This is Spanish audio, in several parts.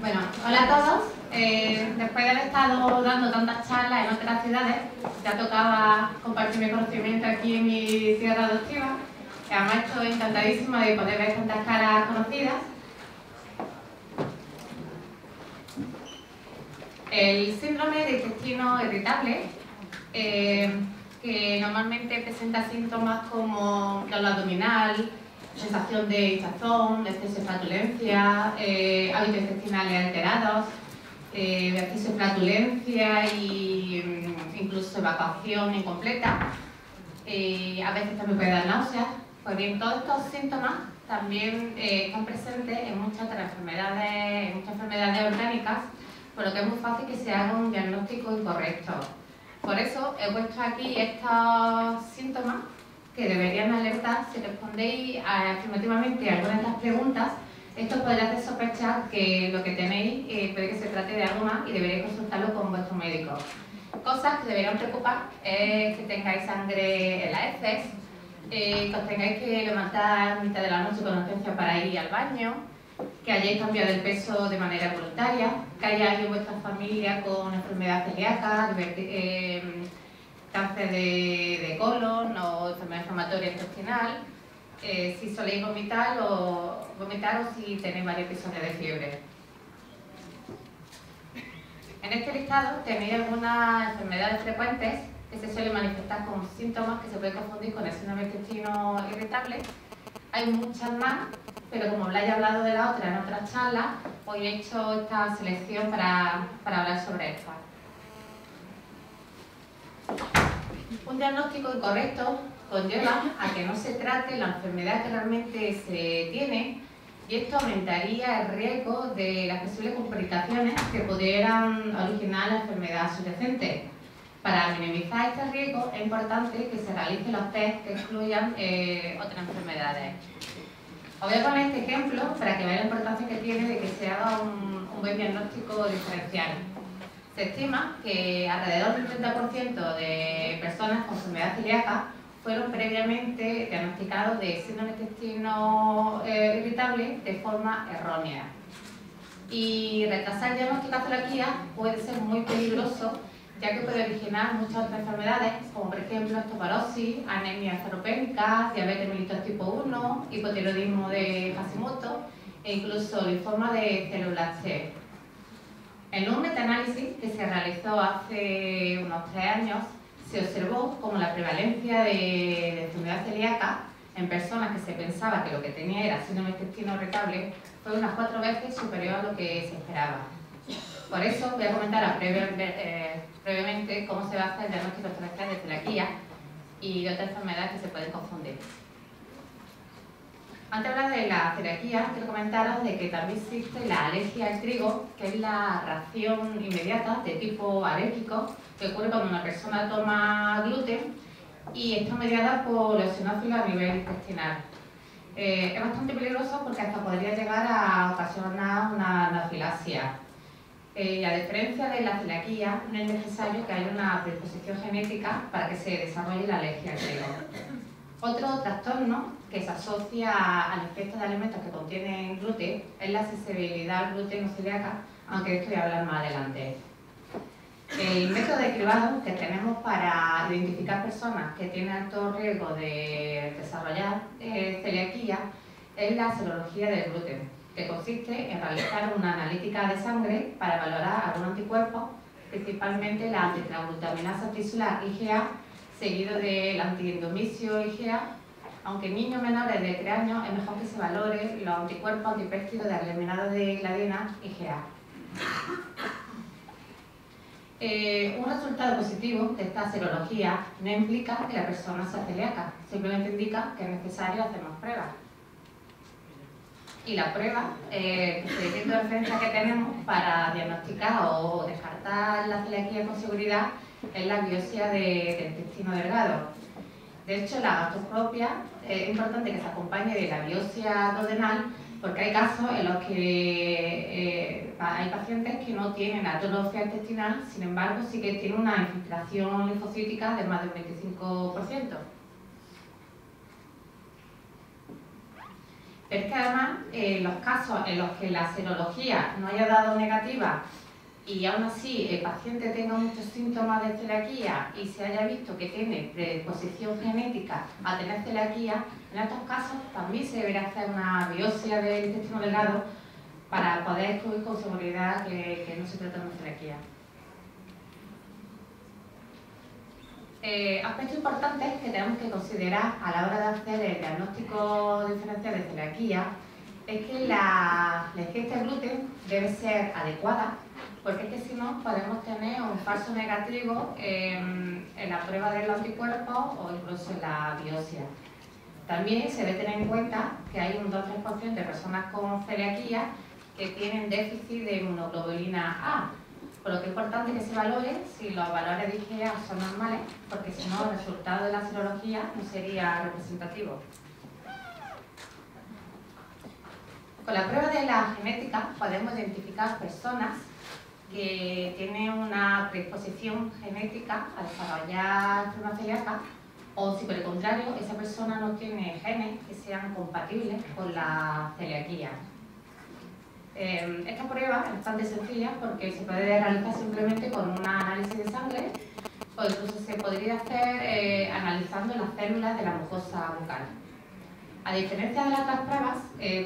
Bueno, hola a todos. Después de haber estado dando tantas charlas en otras ciudades, ya tocaba compartir mi conocimiento aquí en mi tierra adoptiva. Además estoy encantadísima de poder ver tantas caras conocidas. El síndrome de intestino irritable, que normalmente presenta síntomas como dolor abdominal, sensación de hinchazón, exceso de flatulencia, hábitos intestinales alterados, exceso de flatulencia e incluso evacuación incompleta. A veces también puede dar náuseas. Pues bien, todos estos síntomas también están presentes en muchas enfermedades orgánicas, por lo que es muy fácil que se haga un diagnóstico incorrecto. Por eso he puesto aquí estos síntomas que deberían alertar si respondéis afirmativamente a algunas de estas preguntas. Esto podría hacer sospechar que lo que tenéis puede que se trate de algo más y deberéis consultarlo con vuestro médico. Cosas que deberían preocupar es que tengáis sangre en las heces, que os tengáis que levantar a mitad de la noche con urgencia para ir al baño, que hayáis cambiado el peso de manera voluntaria, que haya alguien en vuestra familia con enfermedad celíaca, cáncer de colon o enfermedad inflamatoria intestinal, si soléis vomitar o si tenéis varios episodios de fiebre. En este listado tenéis algunas enfermedades frecuentes que se suelen manifestar con síntomas que se pueden confundir con el síndrome de intestino irritable. Hay muchas más, pero como os haya hablado de la otra en otras charlas, hoy he hecho esta selección para hablar sobre esto. Un diagnóstico incorrecto conlleva a que no se trate la enfermedad que realmente se tiene, y esto aumentaría el riesgo de las posibles complicaciones que pudieran originar la enfermedad subyacente. Para minimizar este riesgo es importante que se realicen los test que excluyan otras enfermedades. Os voy a poner este ejemplo para que veáis la importancia que tiene de que se haga un buen diagnóstico diferencial. Se estima que alrededor del 30% de personas con enfermedad celíaca fueron previamente diagnosticados de síndrome de intestino irritable de forma errónea. Y retrasar el diagnóstico de celiaquía puede ser muy peligroso, ya que puede originar muchas otras enfermedades, como por ejemplo osteoporosis, anemia ferropénica, diabetes mellitus tipo 1, hipotiroidismo de Hashimoto e incluso linfoma de células T. En un metaanálisis que se realizó hace unos 3 años, se observó como la prevalencia de enfermedad celíaca en personas que se pensaba que lo que tenía era síndrome de intestino irritable fue unas 4 veces superior a lo que se esperaba. Por eso voy a comentar brevemente cómo se basa el diagnóstico diferencial de celiaquía y de otras enfermedades que se pueden confundir. Antes de hablar de la celiaquía, quiero comentaros de que también existe la alergia al trigo, que es la reacción inmediata de tipo alérgico que ocurre cuando una persona toma gluten y está mediada por los eosinófilos a nivel intestinal. Es bastante peligroso porque hasta podría llegar a ocasionar una anafilaxia. A diferencia de la celiaquía, no es necesario que haya una predisposición genética para que se desarrolle la alergia al trigo. Otro trastorno que se asocia al efecto de alimentos que contienen gluten es la sensibilidad al gluten o celíaca, aunque de esto voy a hablar más adelante. El método de cribado que tenemos para identificar personas que tienen alto riesgo de desarrollar celiaquía es la serología del gluten, que consiste en realizar una analítica de sangre para valorar algún anticuerpo, principalmente la antitetraglutaminasa trisular IgA, seguido del antiendomicio IgA, aunque en niños menores de 3 años es mejor que se valore los anticuerpos antipéptidos de aglutinado de gliadina IgA. Un resultado positivo de esta serología no implica que la persona sea celíaca, simplemente indica que es necesario hacer más pruebas. Y la prueba, el procedimiento de referencia que tenemos para diagnosticar o descartar la celiaquía con seguridad es la biopsia del intestino delgado. De hecho, la gastroscopia es importante que se acompañe de la biopsia duodenal, porque hay casos en los que hay pacientes que no tienen atrofia intestinal, sin embargo sí que tienen una infiltración linfocítica de más del 25%. Pero es que además, los casos en los que la serología no haya dado negativa y aún así el paciente tenga muchos síntomas de celiaquía y se haya visto que tiene predisposición genética a tener celiaquía, en estos casos también se deberá hacer una biopsia del intestino delgado para poder excluir con seguridad que no se trata de una celiaquía. Aspectos importantes que tenemos que considerar a la hora de hacer el diagnóstico diferencial de celiaquía es que la ingesta de gluten debe ser adecuada, porque es que si no podemos tener un falso negativo en la prueba de los anticuerpos o incluso en la biopsia. También se debe tener en cuenta que hay un 2-3% de personas con celiaquía que tienen déficit de inmunoglobulina A, por lo que es importante que se valore si los valores de IgA son normales, porque si no el resultado de la serología no sería representativo. Con la prueba de la genética podemos identificar personas que tienen una predisposición genética a desarrollar enfermedad celíaca, o si por el contrario esa persona no tiene genes que sean compatibles con la celiaquía. Esta prueba es bastante sencilla porque se puede realizar simplemente con un análisis de sangre, o incluso se podría hacer analizando las células de la mucosa bucal. A diferencia de las otras pruebas,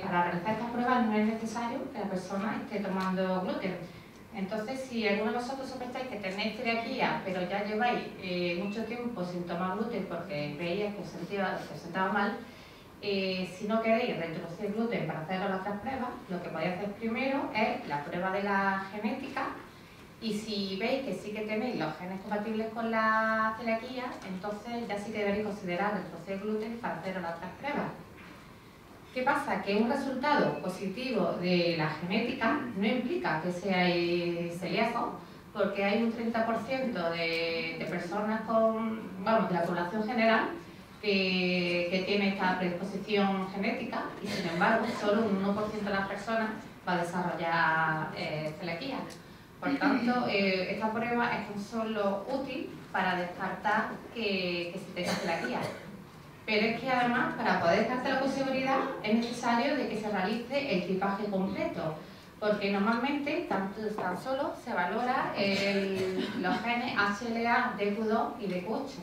para realizar estas pruebas no es necesario que la persona esté tomando gluten. Entonces, si alguno de vosotros sospecháis que tenéis celiaquía, pero ya lleváis mucho tiempo sin tomar gluten porque veíais que os sentaba mal, si no queréis reintroducir gluten para hacer las otras pruebas, lo que podéis hacer primero es la prueba de la genética, y si veis que sí que tenéis los genes compatibles con la celiaquía, entonces ya sí que deberéis considerar reintroducir gluten para hacer las otras pruebas. ¿Qué pasa? Que un resultado positivo de la genética no implica que seáis celíacos, porque hay un 30% de personas de la población general que tiene esta predisposición genética, y sin embargo solo un 1% de las personas va a desarrollar celiaquía. Por tanto, esta prueba es tan solo útil para descartar que se tenga celiaquía. Pero es que además, para poder descartarlo con seguridad, es necesario de que se realice el tipaje completo, porque normalmente tan solo se valora los genes HLA, DQ2 y DQ8,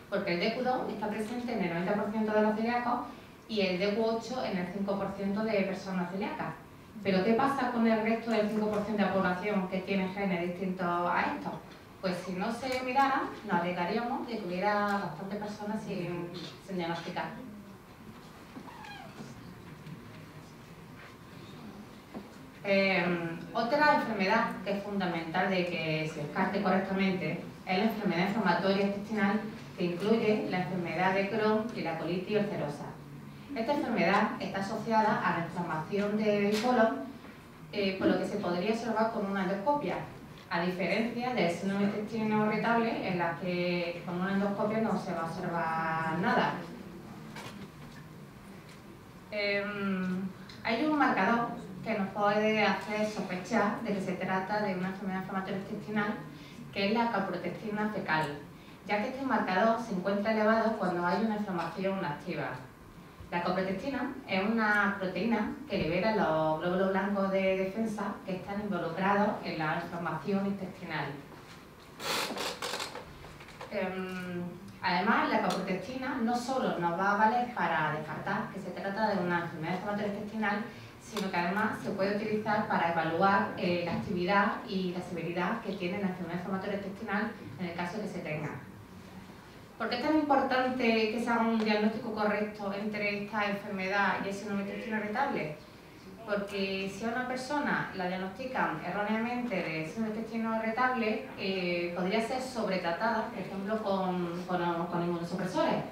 porque el DQ2 está presente en el 90% de los celíacos y el DQ8 en el 5% de personas celíacas. Pero ¿qué pasa con el resto del 5% de la población que tiene genes distintos a estos? Pues si no se mirara, nos alegaríamos de que hubiera bastantes personas sin diagnosticar. Otra enfermedad que es fundamental de que se descarte correctamente es la enfermedad inflamatoria intestinal, que incluye la enfermedad de Crohn y la colitis ulcerosa. Esta enfermedad está asociada a la inflamación del colon, por lo que se podría observar con una endoscopia, a diferencia del síndrome de intestino irritable, en la que con una endoscopia no se va a observar nada. Hay un marcador que nos puede hacer sospechar de que se trata de una enfermedad inflamatoria intestinal, que es la calprotectina fecal, ya que este marcador se encuentra elevado cuando hay una inflamación activa. La calprotectina es una proteína que libera los glóbulos blancos de defensa que están involucrados en la inflamación intestinal. Además, la calprotectina no solo nos va a valer para descartar que se trata de una enfermedad inflamatoria intestinal, sino que además se puede utilizar para evaluar la actividad y la severidad que tiene la enfermedad inflamatoria intestinal en el caso de que se tenga. ¿Por qué es tan importante que se haga un diagnóstico correcto entre esta enfermedad y el síndrome de intestino irritable? Porque si a una persona la diagnostican erróneamente de síndrome de intestino irritable, podría ser sobretratada, por ejemplo, con inmunosupresores.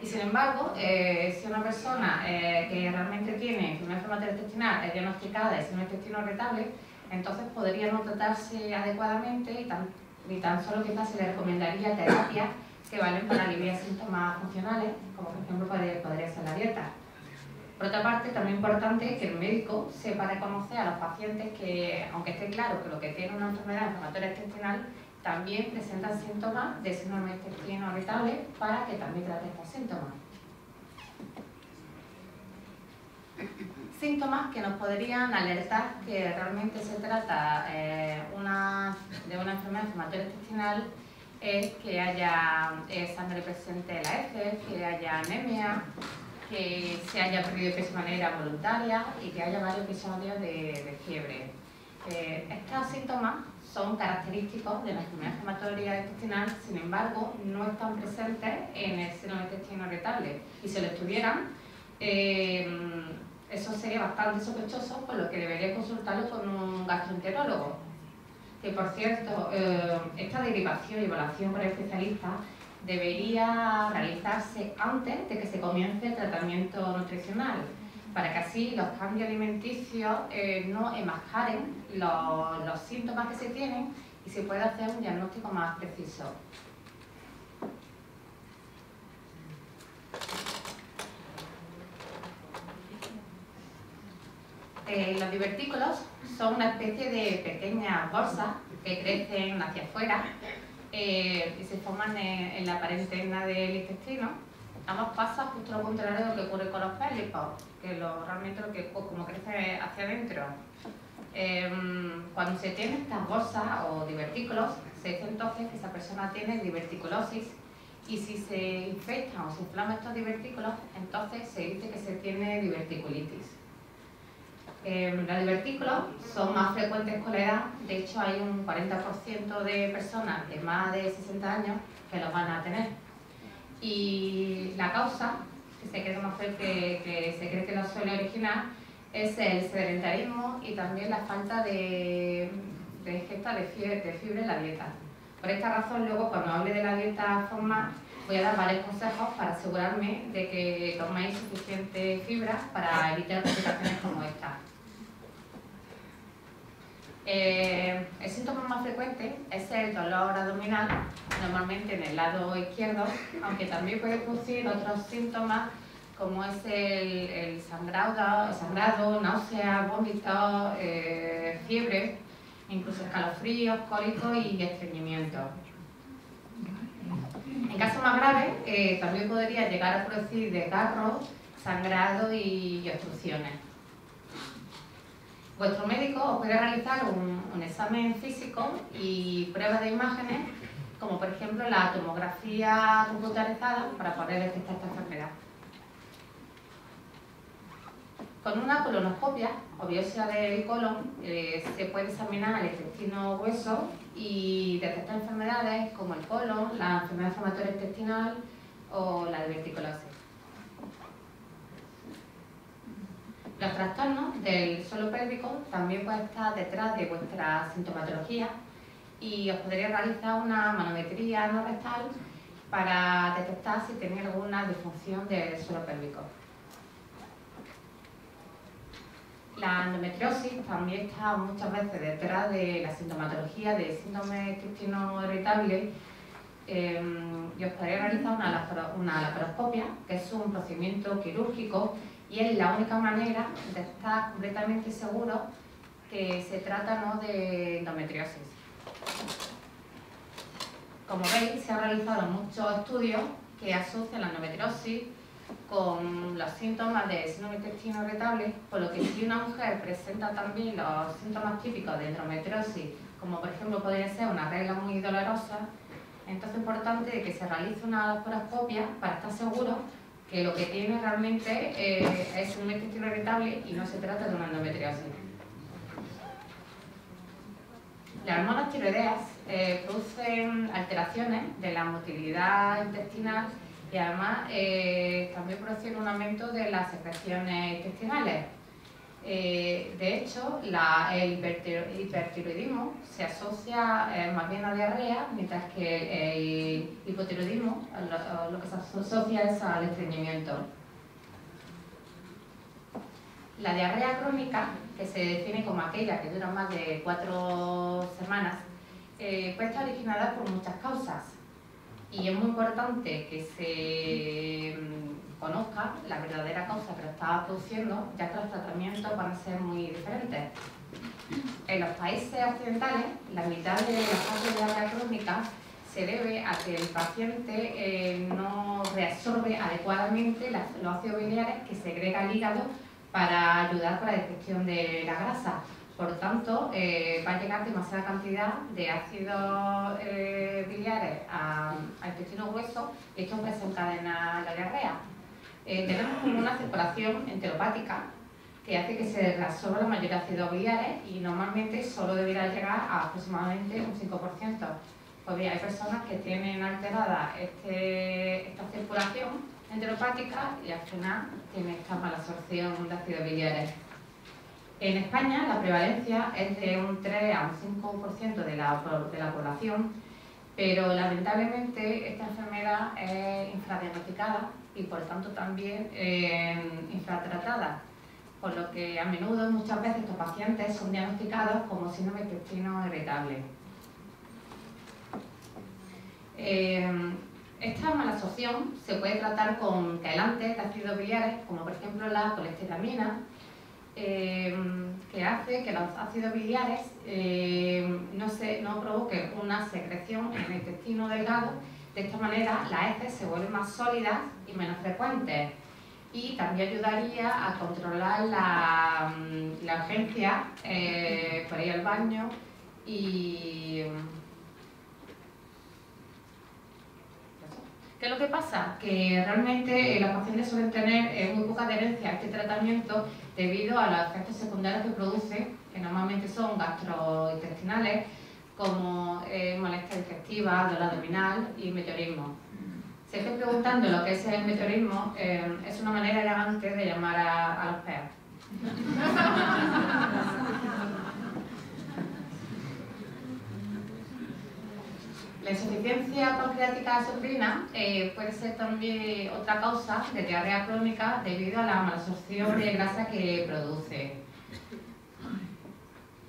Y sin embargo, si una persona que realmente tiene enfermedad inflamatoria intestinal es diagnosticada de síndrome de intestino irritable, entonces podría no tratarse adecuadamente y tan solo quizás se le recomendaría terapias que valen para aliviar síntomas funcionales, como por ejemplo podría ser la dieta. Por otra parte, también es importante que el médico sepa reconocer a los pacientes que, aunque esté claro que lo que tiene una enfermedad inflamatoria intestinal, también presentan síntomas de síndrome de intestino irritable, para que también trate estos síntomas. síntomas que nos podrían alertar que realmente se trata de una enfermedad inflamatoria intestinal es que haya sangre presente en la heces, que haya anemia, que se haya perdido peso de manera voluntaria y que haya varios episodios de fiebre. Estos síntomas son característicos de la enfermedad inflamatoria intestinal, sin embargo, no están presentes en el seno del intestino irritable. Y si lo estuvieran, eso sería bastante sospechoso, por lo que debería consultarlo con un gastroenterólogo. Que, por cierto, esta derivación y evaluación por el especialista debería realizarse antes de que se comience el tratamiento nutricional, para que así los cambios alimenticios no enmascaren los síntomas que se tienen y se pueda hacer un diagnóstico más preciso. Los divertículos son una especie de pequeñas bolsas que crecen hacia afuera y se forman en la pared interna del intestino. Además pasa justo lo contrario de lo que ocurre con los pólipos, que realmente lo que como crece hacia adentro. Cuando se tienen estas bolsas o divertículos, se dice entonces que esa persona tiene diverticulosis, y si se infectan o se inflaman estos divertículos, entonces se dice que se tiene diverticulitis. Los divertículos son más frecuentes con la edad. De hecho, hay un 40% de personas de más de 60 años que los van a tener. Y la causa, que se cree que lo suele originar, es el sedentarismo y también la falta de ingesta de fibra en la dieta. Por esta razón, luego, cuando hable de la dieta formal, voy a dar varios consejos para asegurarme de que toméis suficiente fibra para evitar complicaciones como esta. El síntoma más frecuente es el dolor abdominal, normalmente en el lado izquierdo, aunque también puede producir otros síntomas como es el sangrado, náuseas, vómitos, fiebre, incluso escalofríos, cólicos y estreñimiento. En casos más graves, también podría llegar a producir desgarros, sangrado y obstrucciones. Vuestro médico os puede realizar un examen físico y pruebas de imágenes, como por ejemplo la tomografía computarizada, para poder detectar esta enfermedad. Con una colonoscopia o biopsia del colon se puede examinar el intestino grueso y detectar enfermedades como el colon, la enfermedad inflamatoria intestinal o la diverticulosis. Los trastornos del suelo pélvico también pueden estar detrás de vuestra sintomatología y os podría realizar una manometría no rectal para detectar si tenéis alguna disfunción del suelo pélvico. La endometriosis también está muchas veces detrás de la sintomatología de síndrome intestino irritable y os podría realizar una laparoscopia, que es un procedimiento quirúrgico y es la única manera de estar completamente seguro que se trata de endometriosis. Como veis, se han realizado muchos estudios que asocian la endometriosis con los síntomas de síndrome intestino irritable, por lo que si una mujer presenta también los síntomas típicos de endometriosis, como por ejemplo podría ser una regla muy dolorosa, entonces es importante que se realice una laparoscopia para estar seguro que lo que tiene realmente es un intestino irritable y no se trata de una endometriosis. Las hormonas tiroideas producen alteraciones de la motilidad intestinal y además también producen un aumento de las secreciones intestinales. De hecho, el hipertiroidismo se asocia más bien a diarrea, mientras que el hipotiroidismo lo que se asocia es al estreñimiento. La diarrea crónica, que se define como aquella que dura más de 4 semanas, puede estar originada por muchas causas y es muy importante que se conozca la verdadera causa que lo está produciendo, ya que los tratamientos van a ser muy diferentes. En los países occidentales, la mitad de las causas de diarrea crónica se debe a que el paciente no reabsorbe adecuadamente los ácidos biliares que segrega el hígado para ayudar con la digestión de la grasa. Por lo tanto, va a llegar demasiada cantidad de ácidos biliares al intestino grueso y esto desencadena la diarrea. Tenemos como una circulación enteropática que hace que se reabsorba la mayoría de ácidos biliares y normalmente solo debería llegar a aproximadamente un 5%. Pues bien, hay personas que tienen alterada esta circulación enteropática y al final tienen esta mala absorción de ácidos biliares. En España la prevalencia es de un 3 a un 5% de la población, pero lamentablemente esta enfermedad es infradiagnosticada y por tanto también infratratada, por lo que a menudo, muchas veces, estos pacientes son diagnosticados como síndrome de intestino irritable. Esta malabsorción se puede tratar con quelantes de ácidos biliares, como por ejemplo la colesteramina, que hace que los ácidos biliares no provoquen una secreción en el intestino delgado. De esta manera las heces se vuelven más sólidas y menos frecuentes, y también ayudaría a controlar la urgencia por ir al baño y... ¿Qué es lo que pasa? Que realmente los pacientes suelen tener muy poca adherencia a este tratamiento debido a los efectos secundarios que produce, que normalmente son gastrointestinales, como molestia digestiva, dolor abdominal y meteorismo. Si estoy preguntando lo que es el meteorismo, es una manera elegante de llamar a los peos. La insuficiencia pancreática exocrina puede ser también otra causa de diarrea crónica debido a la malabsorción de grasa que produce.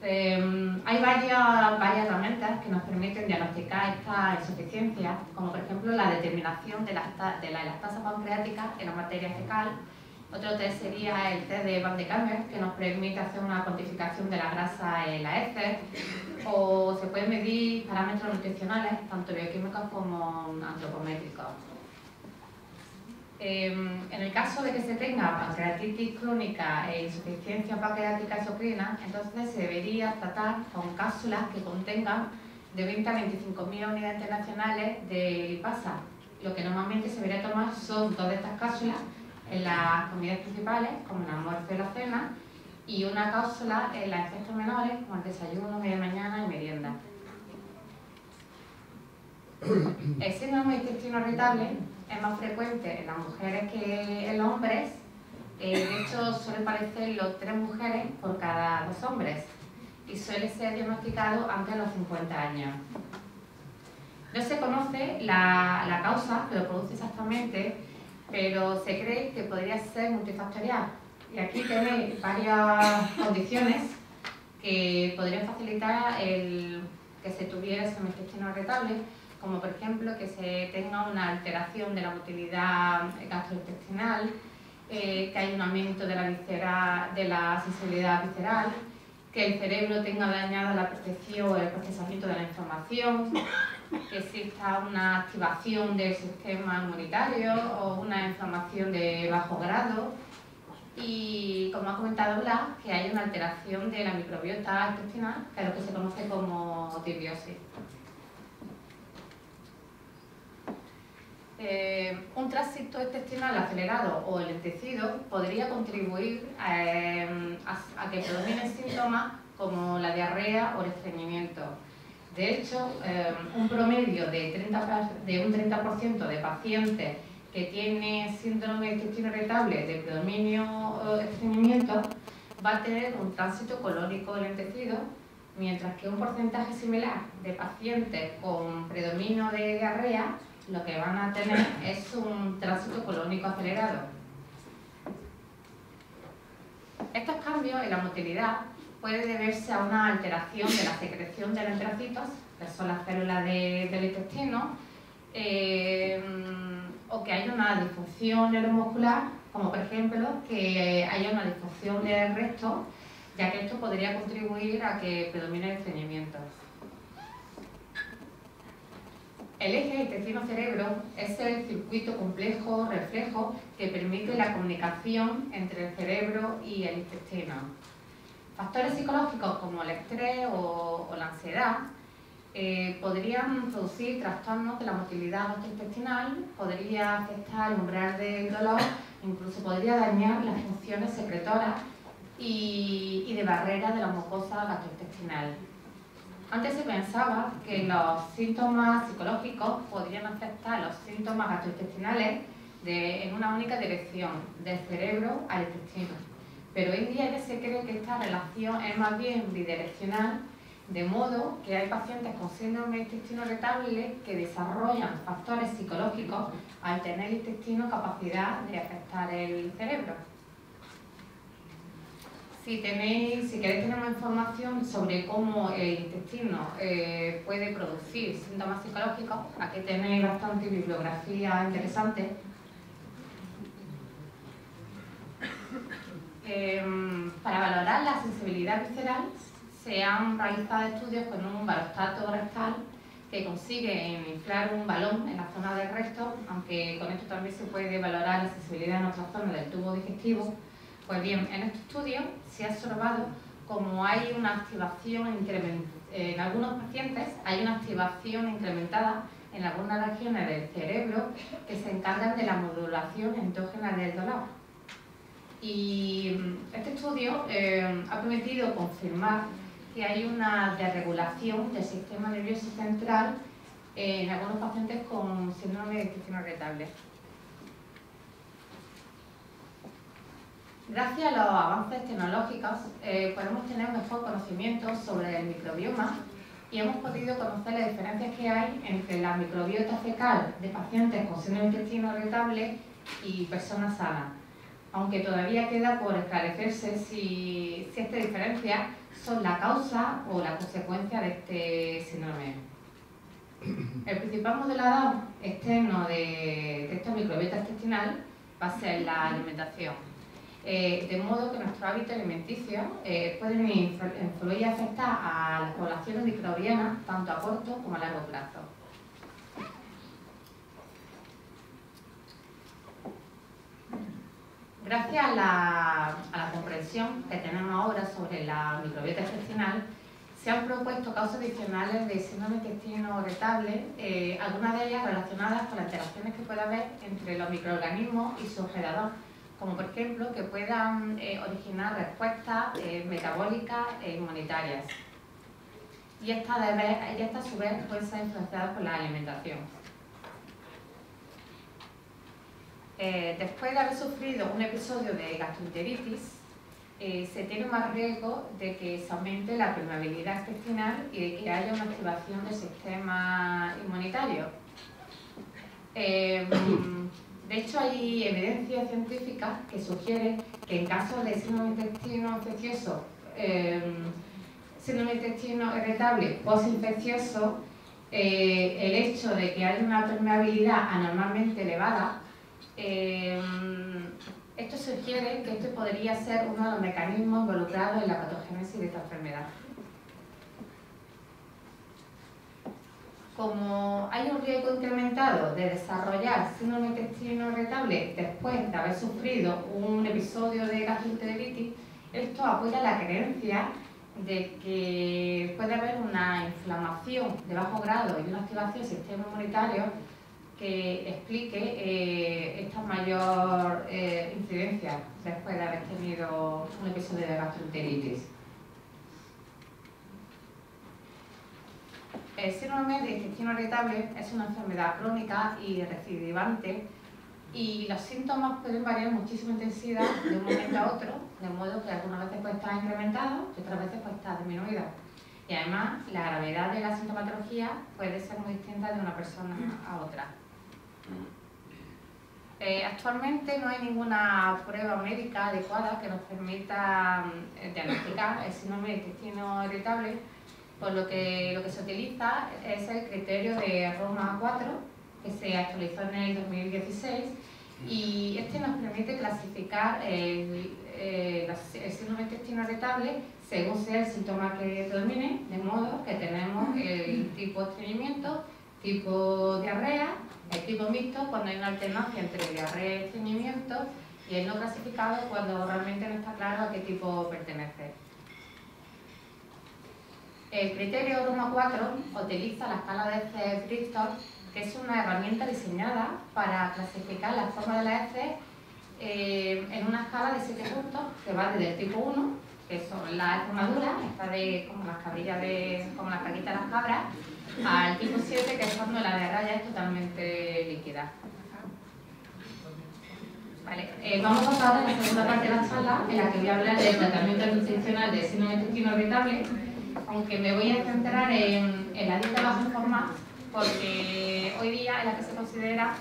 Hay varias herramientas que nos permiten diagnosticar esta insuficiencia, como por ejemplo la determinación de la elastasa pancreática en la materia fecal. Otro test sería el test de Van de Kalmer, que nos permite hacer una cuantificación de la grasa en las heces, o se pueden medir parámetros nutricionales, tanto bioquímicos como antropométricos. En el caso de que se tenga pancreatitis crónica e insuficiencia pancreática exocrina, entonces se debería tratar con cápsulas que contengan de 20 a 25.000 unidades internacionales de lipasa. Lo que normalmente se debería tomar son 2 de estas cápsulas en las comidas principales, como el almuerzo y la cena, y una cápsula en las ingestas menores, como el desayuno, media mañana y merienda. El síndrome de intestino irritable es más frecuente en las mujeres que en los hombres. De hecho, suele parecerlo 3 mujeres por cada 2 hombres y suele ser diagnosticado antes de los 50 años. No se conoce la causa que lo produce exactamente, pero se cree que podría ser multifactorial. Y aquí tenéis varias condiciones que podrían facilitar el que se tuviera ese intestino irritable, como por ejemplo que se tenga una alteración de la motilidad gastrointestinal, que haya un aumento de la sensibilidad visceral, que el cerebro tenga dañada la percepción o el procesamiento de la información, que exista una activación del sistema inmunitario o una inflamación de bajo grado, y como ha comentado Blas, que hay una alteración de la microbiota intestinal, que es lo que se conoce como disbiosis. Un tránsito intestinal acelerado o lentecido podría contribuir a que predominen síntomas como la diarrea o el estreñimiento. De hecho, un promedio de un 30% de pacientes que tienen síndrome de intestino irritable de predominio o estreñimiento va a tener un tránsito colónico lentecido, mientras que un porcentaje similar de pacientes con predominio de diarrea lo que van a tener es un tránsito colónico acelerado. Estos cambios en la motilidad pueden deberse a una alteración de la secreción de enterocitos, que son las células del intestino, o que haya una disfunción neuromuscular, como por ejemplo que haya una disfunción del recto, ya que esto podría contribuir a que predomine el estreñimiento. El eje intestino-cerebro es el circuito complejo reflejo que permite la comunicación entre el cerebro y el intestino. Factores psicológicos como el estrés o la ansiedad podrían producir trastornos de la motilidad gastrointestinal, podría afectar el umbral del dolor, incluso podría dañar las funciones secretoras y de barrera de la mucosa gastrointestinal. Antes se pensaba que los síntomas psicológicos podrían afectar los síntomas gastrointestinales en una única dirección, del cerebro al intestino. Pero hoy en día ya se cree que esta relación es más bien bidireccional, de modo que hay pacientes con síndrome de intestino irritable que desarrollan factores psicológicos al tener el intestino capacidad de afectar el cerebro. Si queréis tener más información sobre cómo el intestino puede producir síntomas psicológicos, aquí tenéis bastante bibliografía interesante. Para valorar la sensibilidad visceral se han realizado estudios con un barostato rectal que consigue inflar un balón en la zona del recto, aunque con esto también se puede valorar la sensibilidad en otra zona del tubo digestivo. Pues bien, en este estudio se ha observado como hay una activación en algunos pacientes, hay una activación incrementada en algunas regiones del cerebro que se encargan de la modulación endógena del dolor. Y este estudio ha permitido confirmar que hay una desregulación del sistema nervioso central en algunos pacientes con síndrome de intestino irritable. Gracias a los avances tecnológicos podemos tener un mejor conocimiento sobre el microbioma y hemos podido conocer las diferencias que hay entre la microbiota fecal de pacientes con síndrome de intestino irritable y personas sanas, aunque todavía queda por esclarecerse si estas diferencias son la causa o la consecuencia de este síndrome. El principal modelado externo de esta microbiota intestinal va a ser la alimentación. De modo que nuestros hábitos alimenticios pueden influir y afectar a las poblaciones microbianas tanto a corto como a largo plazo. Gracias a la comprensión que tenemos ahora sobre la microbiota intestinal, se han propuesto causas adicionales de síndrome de intestino irritable, algunas de ellas relacionadas con las interacciones que puede haber entre los microorganismos y su hospedador, como por ejemplo que puedan originar respuestas metabólicas e inmunitarias. Y estas a su vez pueden ser influenciadas por la alimentación. Después de haber sufrido un episodio de gastroenteritis, se tiene más riesgo de que se aumente la permeabilidad intestinal y de que haya una activación del sistema inmunitario. De hecho, hay evidencia científica que sugiere que en caso de síndrome de intestino infeccioso, síndrome de intestino irritable postinfeccioso, el hecho de que haya una permeabilidad anormalmente elevada, esto sugiere que este podría ser uno de los mecanismos involucrados en la patogénesis de esta enfermedad. Como hay un riesgo incrementado de desarrollar síndrome de intestino irritable después de haber sufrido un episodio de gastroenteritis, esto apoya la creencia de que puede haber una inflamación de bajo grado y una activación del sistema inmunitario que explique esta mayor incidencia después de haber tenido un episodio de gastroenteritis. El síndrome de intestino irritable es una enfermedad crónica y recidivante y los síntomas pueden variar muchísimo intensidad de un momento a otro, de modo que algunas veces puede estar incrementado y otras veces puede estar disminuido. Y además, la gravedad de la sintomatología puede ser muy distinta de una persona a otra. Actualmente no hay ninguna prueba médica adecuada que nos permita diagnosticar el síndrome de intestino irritable, por lo que se utiliza es el criterio de Roma 4, que se actualizó en el 2016, y este nos permite clasificar el síndrome de intestino irritable según sea el síntoma que predomine, de modo que tenemos el tipo de estreñimiento, tipo diarrea, el tipo mixto cuando hay una alternancia entre diarrea y estreñimiento, y el no clasificado cuando realmente no está claro a qué tipo pertenece. El criterio Roma 4 utiliza la escala de heces Bristol, que es una herramienta diseñada para clasificar la forma de las heces en una escala de 7 puntos, que va desde el tipo 1, que son las heces maduras, esta de como las cabrillas como las caquitas de las cabras, al tipo 7, que es cuando la diarrea es totalmente líquida. Vale, vamos a pasar a la segunda parte de la charla, en la que voy a hablar del tratamiento nutricional del síndrome intestino irritable, aunque me voy a centrar en la dieta baja en forma, porque hoy día es la que se considera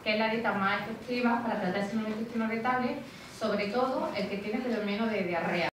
que es la dieta más efectiva para tratar el síndrome intestino irritable, sobre todo el que tiene predominio de diarrea.